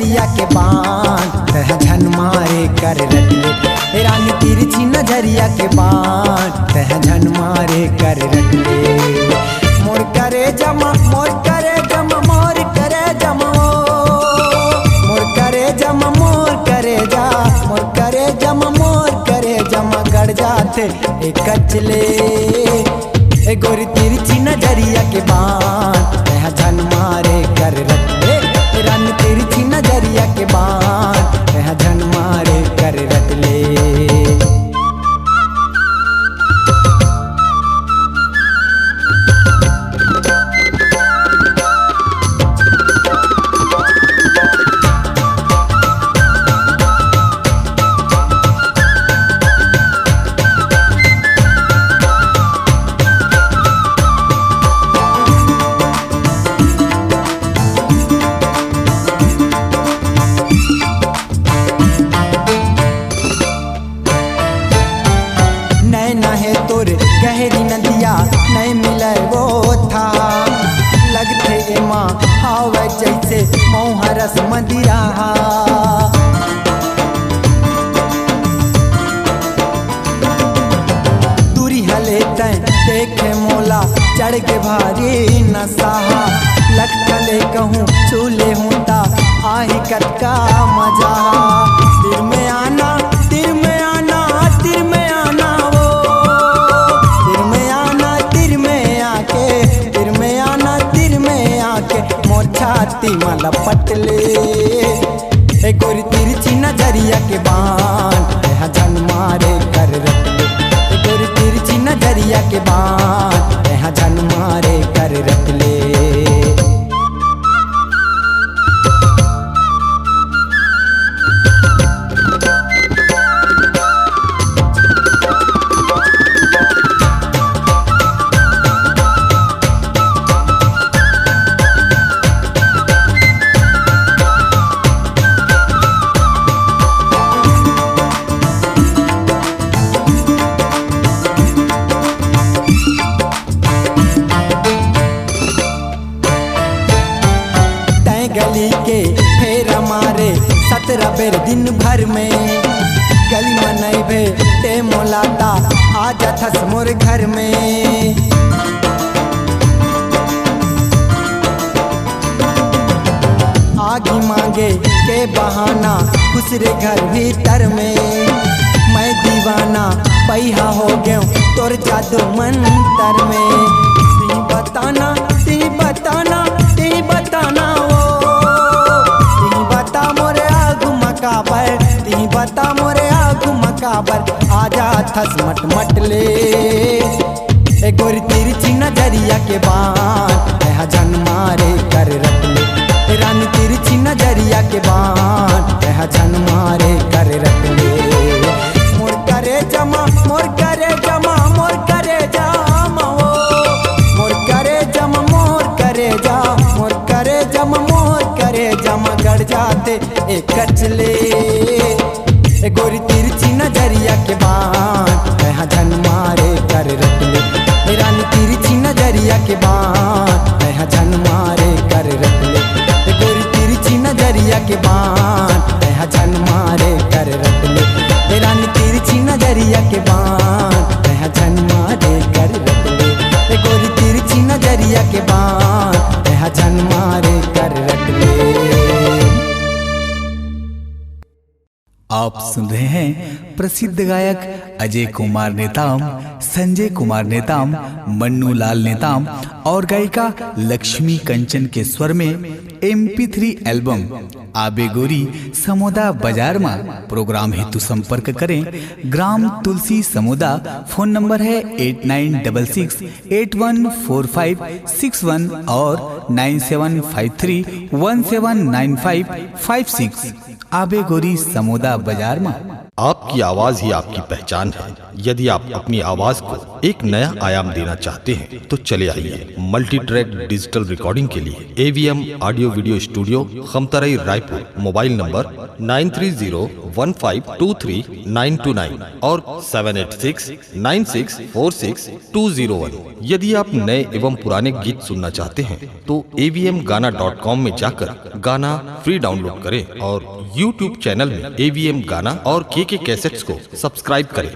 नजरिया के बाण तह झन मारे कर रटले रानी तिरछी नजरिया के बाण तह झन मारे कर रटले मोर करे जमा मोर करे जमा मोर करे जमा मोर करे जमा मोर करे जा मोर करे जमा मोर करे जमा गड़ जाते एक कचले ए गोरी तिरछी नजरिया के बाण तह झन मारे कर रटले रानी तिरछी नजरिया के बाण तह झन मारे कर रटले। गहरी नदिया नहीं मिले वो था लगते माँ हावे जैसे मोहरस मदिरा दूरी हले तय देखे मोला चढ़ के भारी नशा लगले कहूँ चूल्हे होता आही कटका मजा तिर में आना तिर में आना तिर में आना मोर छाती माला पटले ए गोरी तिरछी नजरिया के बाण तह झन मारे कर रटले ए गोरी तिरछी नजरिया के बाण तह झन मारे कर रटले। गली के फेर मारे 17 बेर दिन भर में गली मनई भे ते मोलाता आ जाथस मोर घर में आगी मांगे के बहाना खुसरे घर भीतर में मैं दीवाना पैहा हो गया तोर जादू मंतर में ती बताना ती बताना ती बताना ती बता मोरे आगू मकाबर आजा थस मट मटले ए गोरी तिरछी नजरिया के बाण तह झन मारे कर रटले रानी तिरछी नजरिया के बाण तह झन मारे कर रटले मोर करे जमा मोर करे जमा मोर करे जमा मोर करे जमा मोर करे जा मोर करे जमा मोर करे जमा गड़ जाते एक कचले ए गोरी तिरछी नजरिया के बाण तह झन मारे कर रटले रानी तिरछी नजरिया के बाण तह झन मारे कर रटले ए गोरी तिरछी नजरिया के बाण तह झन मारे कर रटले रानी तिरछी नजरिया के बाण तह झन मारे कर रटले ए गोरी तिरछी नजरिया के बाण तह झन मारे कर रटले। आप सुन रहे हैं प्रसिद्ध गायक अजय कुमार नेताम, संजय कुमार नेताम, मन्नू लाल नेताम और गायिका लक्ष्मी कंचन के स्वर में MP3 एल्बम आबे गोरी समोदा बाजार में प्रोग्राम हेतु संपर्क करें। ग्राम तुलसी समोदा, फोन नंबर है 8966814561 और 9753179556। आबे गोरी समोदा बाजार में। आपकी आवाज ही आपकी पहचान है। यदि आप अपनी आवाज को एक नया आयाम देना चाहते हैं तो चले आइए मल्टी ट्रैक डिजिटल रिकॉर्डिंग के लिए AVM audio video studio Khamtarai Raipur. Mobile number 9301523929 और 7869646201। यदि आप नए एवं पुराने गीत सुनना चाहते हैं तो avmgana.com में जाकर गाना फ्री डाउनलोड करें और YouTube चैनल में AVM गाना और KK कैसेट्स को सब्सक्राइब करें।